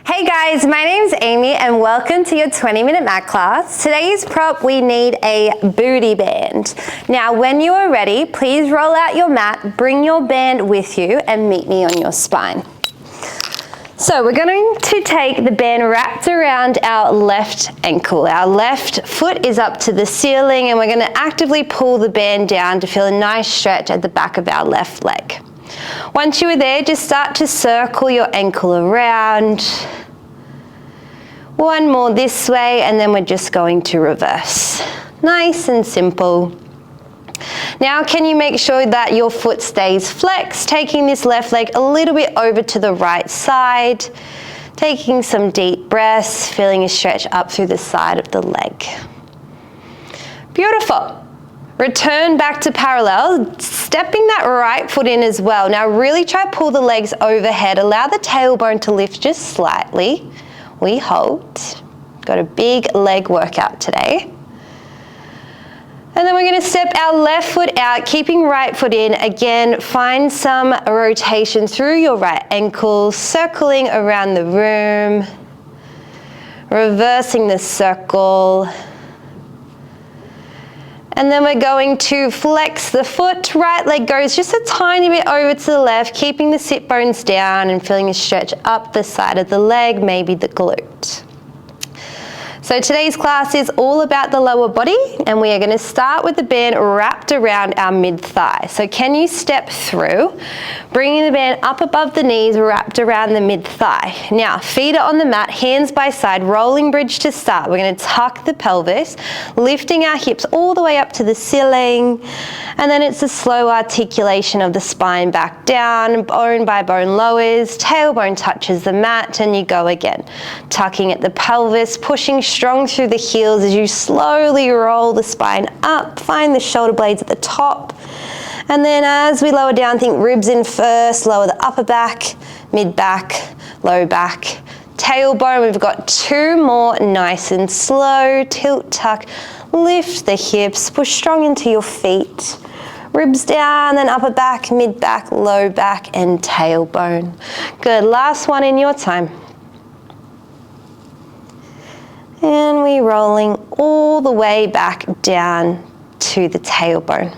Hey guys, my name's Amy and welcome to your 20-minute mat class. Today's prop, we need a booty band. Now, when you are ready, please roll out your mat, bring your band with you and meet me on your spine. So we're going to take the band wrapped around our left ankle. Our left foot is up to the ceiling and we're going to actively pull the band down to feel a nice stretch at the back of our left leg. Once you are there, just start to circle your ankle around. One more this way and then we're just going to reverse. Nice and simple. Now can you make sure that your foot stays flexed, taking this left leg a little bit over to the right side, taking some deep breaths, feeling a stretch up through the side of the leg. Beautiful. Return back to parallel, stepping that right foot in as well. Now really try to pull the legs overhead, allow the tailbone to lift just slightly. We hold. Got a big leg workout today. And then we're going to step our left foot out, keeping right foot in. Again, find some rotation through your right ankle, circling around the room, reversing the circle. And then we're going to flex the foot, right leg goes just a tiny bit over to the left, keeping the sit bones down and feeling a stretch up the side of the leg, maybe the glute. So today's class is all about the lower body and we are going to start with the band wrapped around our mid-thigh. So can you step through, bringing the band up above the knees, wrapped around the mid-thigh. Now feet are on the mat, hands by side, rolling bridge to start. We're going to tuck the pelvis, lifting our hips all the way up to the ceiling, and then it's a slow articulation of the spine back down, bone by bone lowers, tailbone touches the mat, and you go again. Tucking at the pelvis, pushing strong through the heels as you slowly roll the spine up, find the shoulder blades at the top, and then as we lower down, think ribs in first, lower the upper back, mid back, low back, tailbone. We've got two more, nice and slow, tilt, tuck, lift the hips, push strong into your feet, ribs down, then upper back, mid back, low back, and tailbone. Good, last one in your time. And we're rolling all the way back down to the tailbone.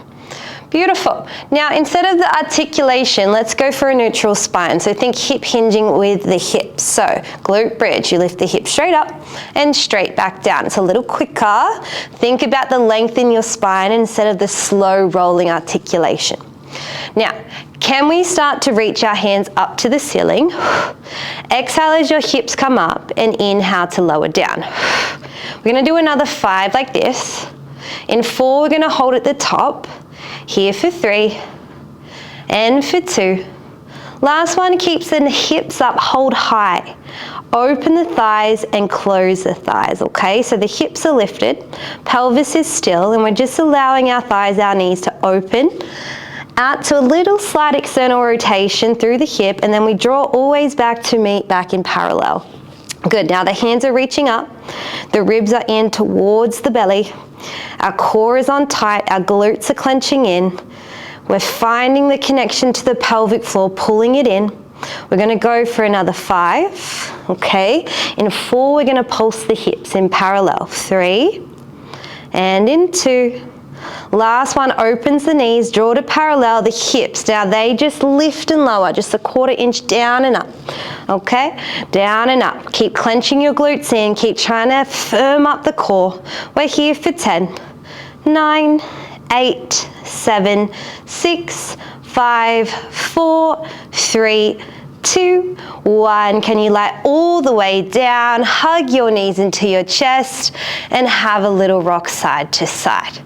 Beautiful. Now instead of the articulation, let's go for a neutral spine. So think hip hinging with the hips. So glute bridge, you lift the hips straight up and straight back down. It's a little quicker. Think about the length in your spine instead of the slow rolling articulation. Now, can we start to reach our hands up to the ceiling? Exhale as your hips come up and inhale to lower down. We're going to do another 5 like this. In 4, we're going to hold at the top. Here for 3 and for 2. Last one, keeps the hips up, hold high. Open the thighs and close the thighs, okay? So the hips are lifted, pelvis is still, and we're just allowing our thighs, our knees to open out to a little slight external rotation through the hip, and then we draw always back to meet back in parallel. Good, now the hands are reaching up, the ribs are in towards the belly, our core is on tight, our glutes are clenching in, we're finding the connection to the pelvic floor, pulling it in. We're going to go for another 5, okay? In 4, we're going to pulse the hips in parallel, 3, and in 2. Last one, opens the knees, draw to parallel the hips. Now they just lift and lower, just a 1/4 inch down and up, okay? Down and up. Keep clenching your glutes in, keep trying to firm up the core. We're here for 10, 9, 8, 7, 6, 5, 4, 3, 2, 1. Can you lie all the way down, hug your knees into your chest, and have a little rock side to side.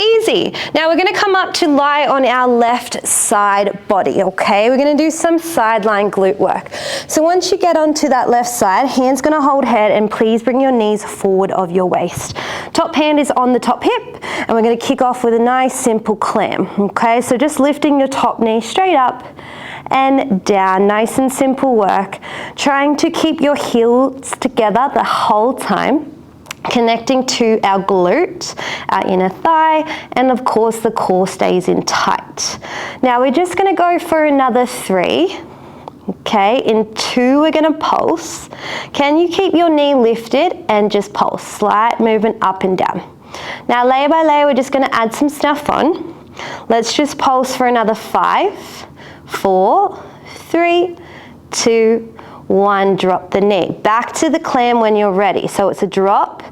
Easy. Now we're going to come up to lie on our left side body, okay? We're going to do some sideline glute work. So once you get onto that left side, hands going to hold head, and please bring your knees forward of your waist. Top hand is on the top hip, and we're going to kick off with a nice simple clam, okay? So just lifting your top knee straight up and down, nice and simple work. Trying to keep your heels together the whole time. Connecting to our glute, our inner thigh, and of course the core stays in tight. Now we're just going to go for another 3. Okay, in 2 we're gonna pulse. Can you keep your knee lifted and just pulse? Slight movement up and down. Now layer by layer, we're just gonna add some stuff on. Let's just pulse for another 5, 4, 3, 2, 1, drop the knee. Back to the clam when you're ready. So it's a drop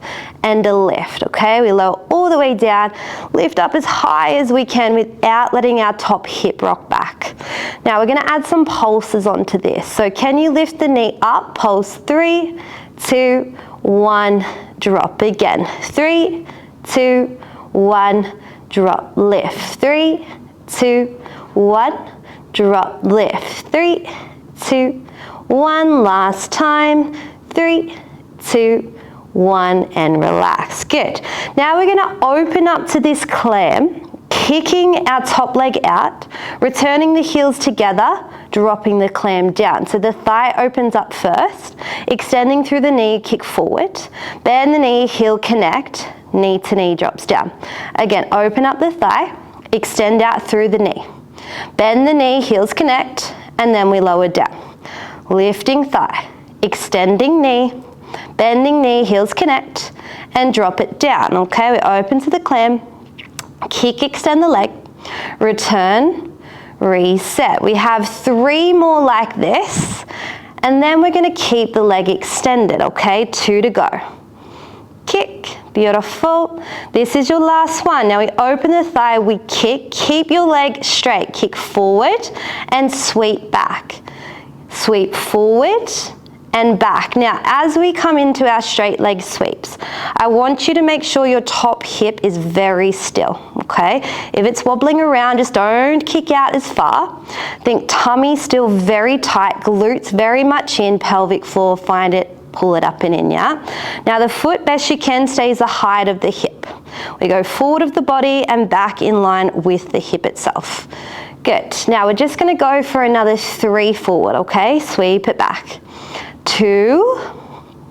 and a lift, okay? We lower all the way down, lift up as high as we can without letting our top hip rock back. Now we're gonna add some pulses onto this. So can you lift the knee up? Pulse 3, 2, 1, drop again. 3, 2, 1, drop, lift. 3, 2, 1, drop, lift. 3, 2, 1, last time. 3, 2, 1, and relax. Good. Now we're gonna open up to this clam, kicking our top leg out, returning the heels together, dropping the clam down. So the thigh opens up first, extending through the knee, kick forward, bend the knee, heel connect, knee to knee drops down. Again, open up the thigh, extend out through the knee. Bend the knee, heels connect, and then we lower down. Lifting thigh, extending knee, bending knee, heels connect, and drop it down. Okay, we open to the clam, kick, extend the leg, return, reset. We have 3 more like this, and then we're gonna keep the leg extended, okay? 2 to go. Kick, beautiful. This is your last one. Now we open the thigh, we kick, keep your leg straight, kick forward and sweep back. Sweep forward and back. Now, as we come into our straight leg sweeps, I want you to make sure your top hip is very still, okay? If it's wobbling around, just don't kick out as far. Think tummy still very tight, glutes very much in, pelvic floor, find it, pull it up and in, yeah? Now the foot, best you can, stays the height of the hip. We go forward of the body and back in line with the hip itself. Good. Now we're just gonna go for another 3 forward, okay? Sweep it back. 2,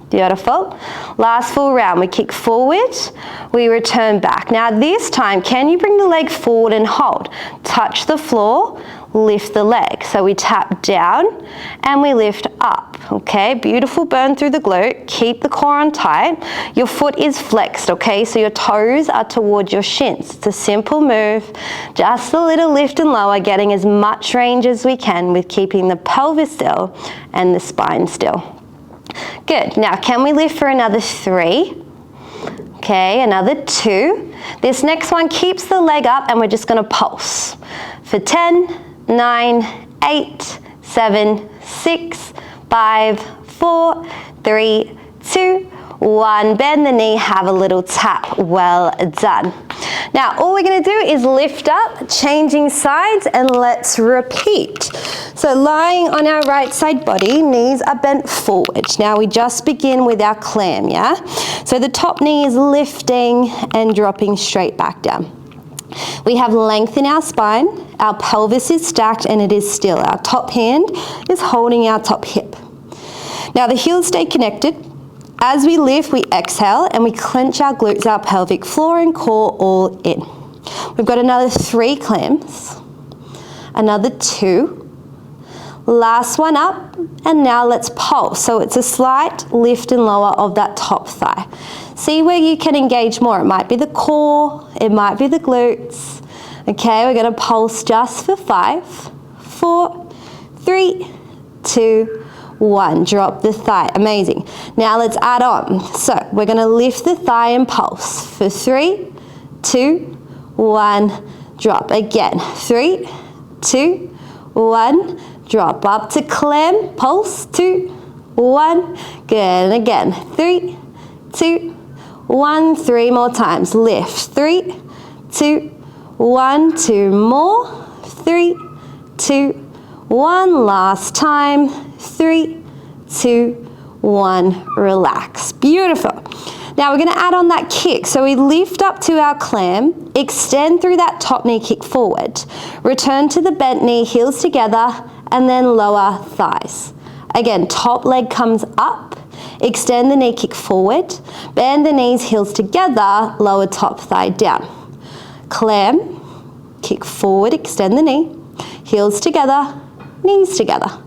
beautiful. Last full round, we kick forward, we return back. Now this time, can you bring the leg forward and hold? Touch the floor, lift the leg. So we tap down and we lift up, okay? Beautiful burn through the glute, keep the core on tight. Your foot is flexed, okay? So your toes are towards your shins. It's a simple move, just a little lift and lower, getting as much range as we can with keeping the pelvis still and the spine still. Good, now can we lift for another 3? Okay, another 2. This next one keeps the leg up and we're just gonna pulse for 10, 9, 8, 7, 6, 5, 4, 3, 2, 1. Bend the knee, have a little tap. Well done. Now, all we're gonna do is lift up, changing sides, and let's repeat. So lying on our right side body, knees are bent forward. Now we just begin with our clam, yeah? So the top knee is lifting and dropping straight back down. We have length in our spine, our pelvis is stacked and it is still. Our top hand is holding our top hip. Now the heels stay connected. As we lift, we exhale and we clench our glutes, our pelvic floor and core all in. We've got another 3 clams, another 2, last one up, and now let's pulse. So it's a slight lift and lower of that top thigh. See where you can engage more. It might be the core, it might be the glutes. Okay, we're gonna pulse just for 5, 4, 3, 2, 1. Drop the thigh, amazing. Now let's add on. So we're gonna lift the thigh and pulse for 3, 2, 1, drop. Again, 3, 2, 1, drop. Up to clam, pulse, 2, 1, good. And again, 3, 2, 1, 3 more times. Lift, 3, 2, 1, 2 more, 3, 2, 1, last time, 3, 2, 1, relax. Beautiful. Now we're gonna add on that kick. So we lift up to our clam, extend through that top knee, kick forward. Return to the bent knee, heels together, and then lower thighs. Again, top leg comes up, extend the knee, kick forward, bend the knees, heels together, lower top thigh down. Clam, kick forward, extend the knee, heels together, knees together.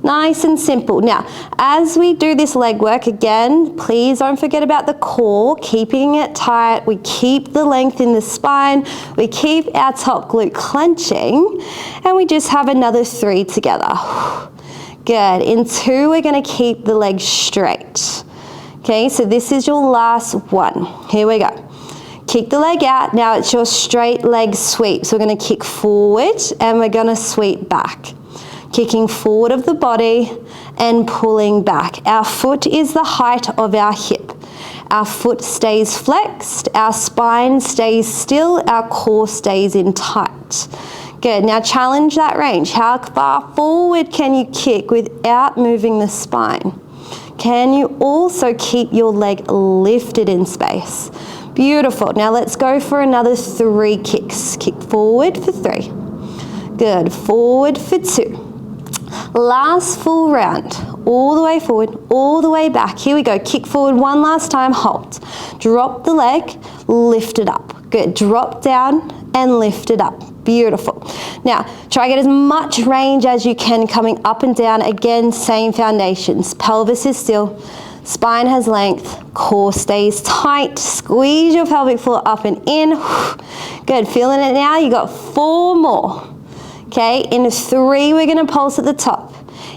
Nice and simple. Now, as we do this leg work, again, please don't forget about the core, keeping it tight. We keep the length in the spine. We keep our top glute clenching, and we just have another 3 together. Good. In 2, we're going to keep the legs straight. Okay, so this is your last one. Here we go. Kick the leg out. Now it's your straight leg sweep. So we're going to kick forward and we're going to sweep back. Kicking forward of the body and pulling back. Our foot is the height of our hip. Our foot stays flexed, our spine stays still, our core stays in tight. Good, now challenge that range. How far forward can you kick without moving the spine? Can you also keep your leg lifted in space? Beautiful, now let's go for another 3 kicks. Kick forward for 3. Good, forward for 2. Last full round, all the way forward, all the way back. Here we go, kick forward one last time, hold. Drop the leg, lift it up. Good, drop down and lift it up. Beautiful. Now, try to get as much range as you can coming up and down. Again, same foundations. Pelvis is still, spine has length, core stays tight. Squeeze your pelvic floor up and in. Good, feeling it now? You got 4 more. Okay, in 3, we're going to pulse at the top.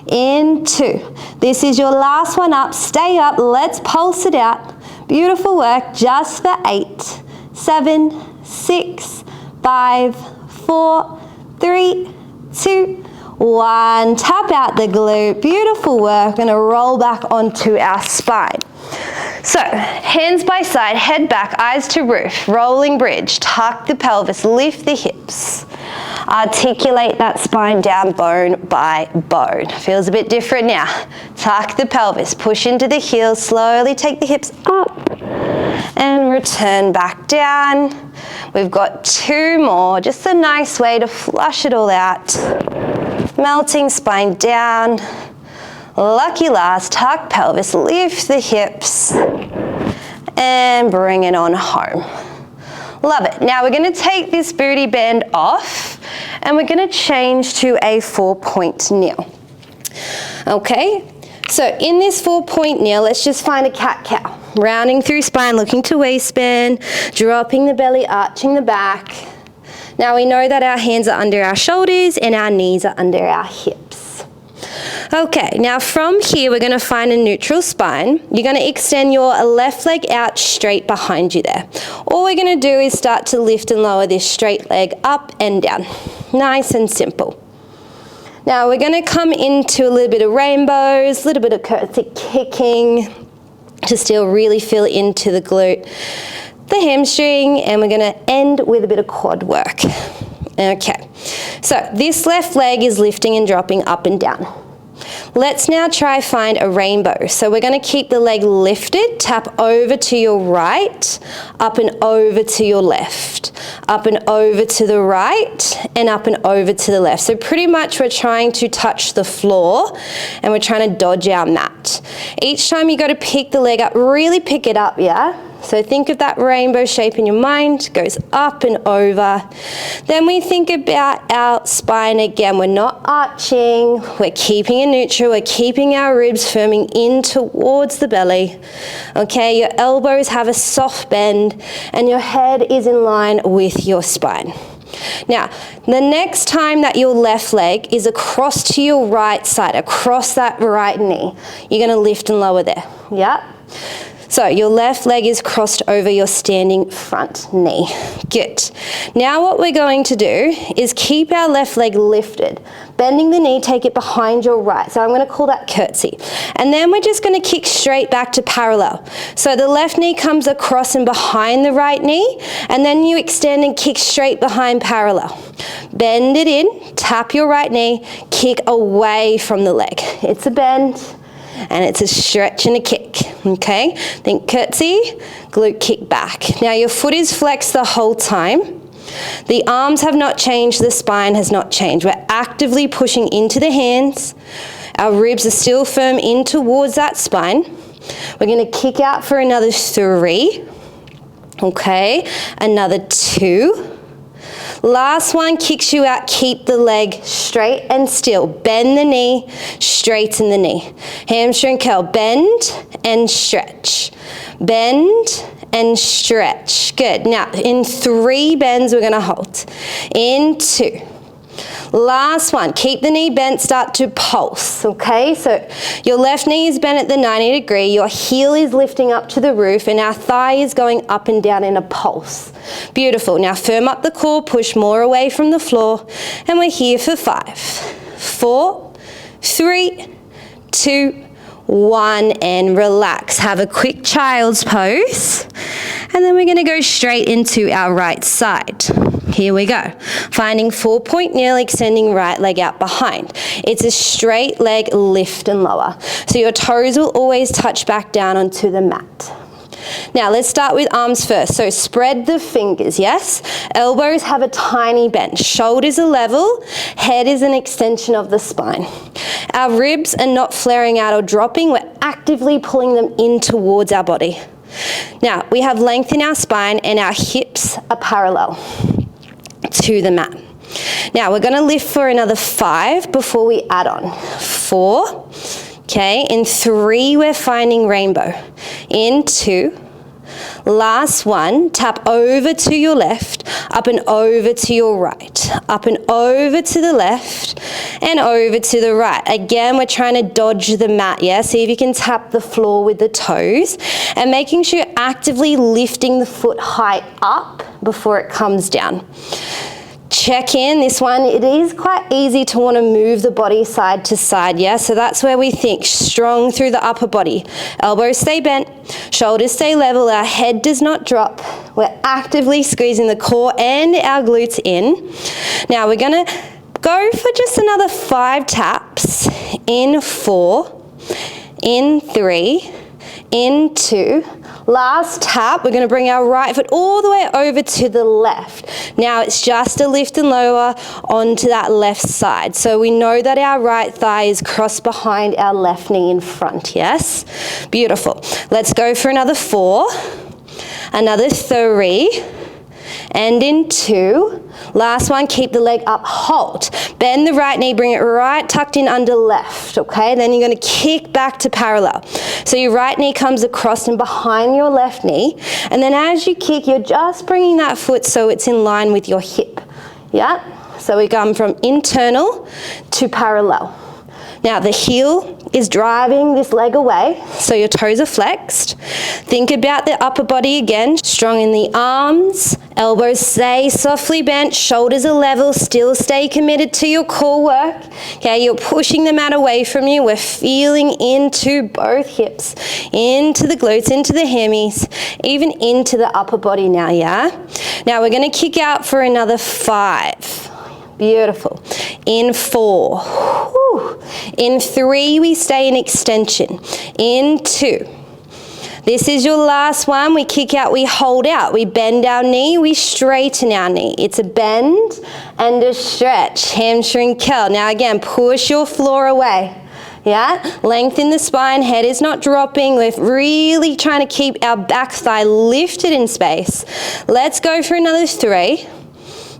In 2. This is your last one up. Stay up. Let's pulse it out. Beautiful work. Just for 8, 7, 6, 5, 4, 3, 2, 1. Tap out the glute. Beautiful work. We're going to roll back onto our spine. So, hands by side, head back, eyes to roof, rolling bridge, tuck the pelvis, lift the hips. Articulate that spine down bone by bone. Feels a bit different now. Tuck the pelvis, push into the heels, slowly take the hips up and return back down. We've got 2 more, just a nice way to flush it all out. Melting spine down. Lucky last, tuck pelvis, lift the hips and bring it on home. Love it. Now we're going to take this booty band off and we're going to change to a 4-point kneel. Okay, so in this 4-point kneel, let's just find a cat-cow. Rounding through spine, looking to waistband, dropping the belly, arching the back. Now we know that our hands are under our shoulders and our knees are under our hips. Okay, now from here we're going to find a neutral spine. You're going to extend your left leg out straight behind you there. All we're going to do is start to lift and lower this straight leg up and down. Nice and simple. Now we're going to come into a little bit of rainbows, a little bit of curtsy kicking to still really feel into the glute, the hamstring, and we're going to end with a bit of quad work. Okay, so this left leg is lifting and dropping up and down. Let's now try find a rainbow. So we're going to keep the leg lifted, tap over to your right, up and over to your left, up and over to the right, and up and over to the left. So pretty much we're trying to touch the floor and we're trying to dodge our mat. Each time you go to pick the leg up, really pick it up, yeah? So think of that rainbow shape in your mind, goes up and over. Then we think about our spine again. We're not arching, we're keeping it neutral, we're keeping our ribs firming in towards the belly. Okay, your elbows have a soft bend and your head is in line with your spine. Now, the next time that your left leg is across to your right side, across that right knee, you're going to lift and lower there. Yeah? So your left leg is crossed over your standing front knee. Good. Now what we're going to do is keep our left leg lifted. Bending the knee, take it behind your right. So I'm going to call that curtsy. And then we're just going to kick straight back to parallel. So the left knee comes across and behind the right knee, and then you extend and kick straight behind parallel. Bend it in, tap your right knee, kick away from the leg. It's a bend. And it's a stretch and a kick, okay? Think curtsy, glute kick back. Now your foot is flexed the whole time. The arms have not changed, the spine has not changed. We're actively pushing into the hands. Our ribs are still firm in towards that spine. We're gonna kick out for another 3, okay? Another 2. Last one kicks you out. Keep the leg straight and still. Bend the knee, straighten the knee. Hamstring curl, bend and stretch. Bend and stretch. Good. Now, in 3 bends, we're going to hold. In 2. Last one. Keep the knee bent, start to pulse, okay? So your left knee is bent at the 90 degree, your heel is lifting up to the roof, and our thigh is going up and down in a pulse. Beautiful. Now firm up the core, push more away from the floor, and we're here for 5, 4, 3, 2, 1, and relax. Have a quick child's pose, and then we're going to go straight into our right side. Here we go. Finding 4-point kneel, extending right leg out behind. It's a straight leg lift and lower. So your toes will always touch back down onto the mat. Now let's start with arms first. So spread the fingers, yes? Elbows have a tiny bend. Shoulders are level. Head is an extension of the spine. Our ribs are not flaring out or dropping. We're actively pulling them in towards our body. Now we have length in our spine and our hips are parallel to the mat. Now we're going to lift for another 5 before we add on. 4, okay, in 3 we're finding rainbow. In 2, last one, tap over to your left, up and over to your right, up and over to the left, and over to the right. Again, we're trying to dodge the mat, yeah? See if you can tap the floor with the toes, and making sure you're actively lifting the foot height up before it comes down. Check in, this one, it is quite easy to want to move the body side to side, yeah? So that's where we think, strong through the upper body. Elbows stay bent, shoulders stay level, our head does not drop. We're actively squeezing the core and our glutes in. Now we're going to go for just another 5 taps. In 4, in 3, in 2. Last tap, we're going to bring our right foot all the way over to the left. Now it's just a lift and lower onto that left side. So we know that our right thigh is crossed behind our left knee in front, yes? Beautiful. Let's go for another 4, another 3, and in 2. Last one, keep the leg up, hold. Bend the right knee, bring it right tucked in under left, okay? Then you're going to kick back to parallel. So your right knee comes across and behind your left knee, and then as you kick, you're just bringing that foot so it's in line with your hip, yeah? So we come from internal to parallel. Now the heel is driving this leg away, so your toes are flexed. Think about the upper body again, strong in the arms, elbows stay softly bent, shoulders are level, still stay committed to your core work. Okay, you're pushing the mat away from you, we're feeling into both hips, into the glutes, into the hammies, even into the upper body now, yeah? Now we're gonna kick out for another 5. Beautiful. In 4. Whew. In 3, we stay in extension. In 2. This is your last one. We kick out, we hold out. We bend our knee, we straighten our knee. It's a bend and a stretch. Hamstring curl. Now again, push your floor away. Yeah, lengthen the spine, head is not dropping. We're really trying to keep our back thigh lifted in space. Let's go for another 3.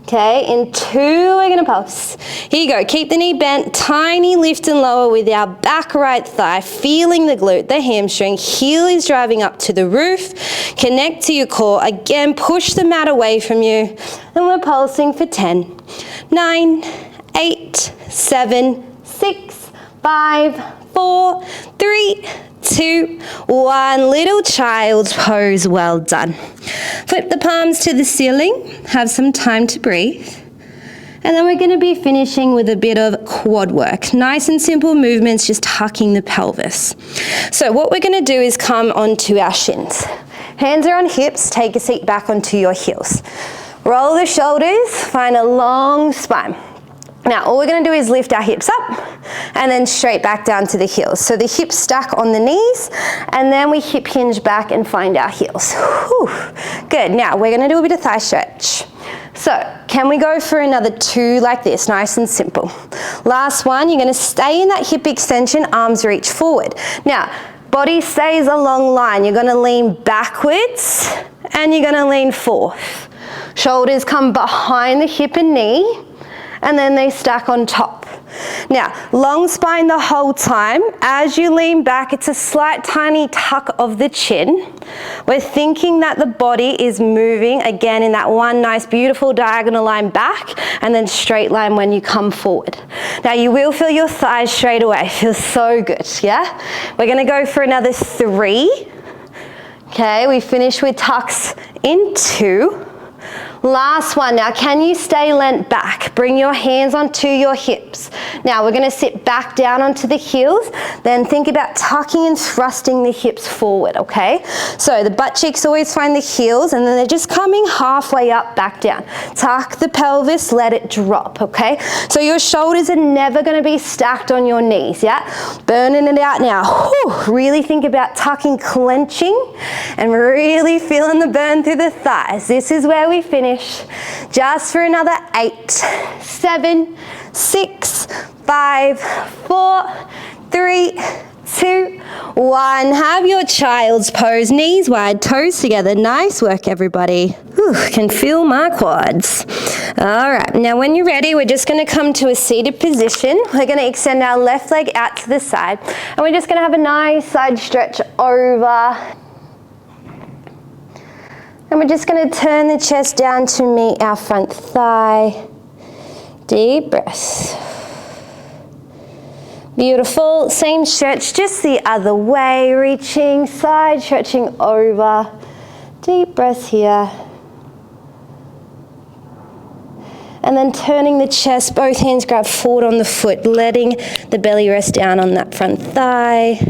Okay, in 2, we're going to pulse. Here you go. Keep the knee bent, tiny lift and lower with our back right thigh, feeling the glute, the hamstring. Heel is driving up to the roof. Connect to your core. Again, push the mat away from you. And we're pulsing for 10, 9, 8, 7, 6, 5, 4, 3, 2, 1. Little child's pose, well done. Flip the palms to the ceiling, have some time to breathe. And then we're going to be finishing with a bit of quad work. Nice and simple movements, just tucking the pelvis. So what we're going to do is come onto our shins. Hands are on hips, take a seat back onto your heels. Roll the shoulders, find a long spine. Now, all we're going to do is lift our hips up and then straight back down to the heels. So the hips stack on the knees, and then we hip hinge back and find our heels. Whew. Good. Now, we're going to do a bit of thigh stretch. So, can we go for another 2 like this, nice and simple? Last one, you're going to stay in that hip extension, arms reach forward. Now, body stays a long line. You're going to lean backwards, and you're going to lean forth. Shoulders come behind the hip and knee, and then they stack on top. Now, long spine the whole time. As you lean back, it's a slight tiny tuck of the chin. We're thinking that the body is moving again in that one nice beautiful diagonal line back and then straight line when you come forward. Now you will feel your thighs straight away. Feels so good, yeah? We're gonna go for another 3. Okay, we finish with tucks in 2. Last one. Now, can you stay leant back? Bring your hands onto your hips. Now, we're going to sit back down onto the heels. Then think about tucking and thrusting the hips forward, okay? So the butt cheeks always find the heels, and then they're just coming halfway up, back down. Tuck the pelvis, let it drop, okay? So your shoulders are never going to be stacked on your knees, yeah? Burning it out now. Whew. Really think about tucking, clenching, and really feeling the burn through the thighs. This is where we finish. Just for another 8, 7, 6, 5, 4, 3, 2, 1. Have your child's pose, knees wide, toes together. Nice work, everybody. Whew, can feel my quads. All right, now when you're ready, we're just gonna come to a seated position. We're gonna extend our left leg out to the side, and we're just gonna have a nice side stretch over. And we're just going to turn the chest down to meet our front thigh. Deep breath. Beautiful. Same stretch, just the other way. Reaching, side stretching over. Deep breath here. And then turning the chest, both hands grab forward on the foot, letting the belly rest down on that front thigh.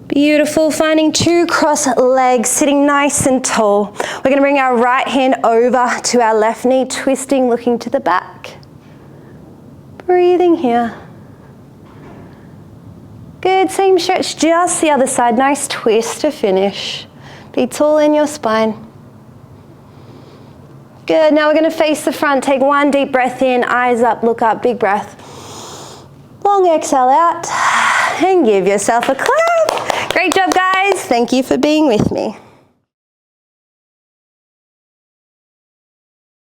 Beautiful, finding 2 cross legs, sitting nice and tall. We're going to bring our right hand over to our left knee, twisting, looking to the back. Breathing here. Good, same stretch, just the other side. Nice twist to finish. Be tall in your spine. Good, now we're going to face the front. Take 1 deep breath in, eyes up, look up, big breath. Long exhale out, and give yourself a clap. Great job, guys. Thank you for being with me.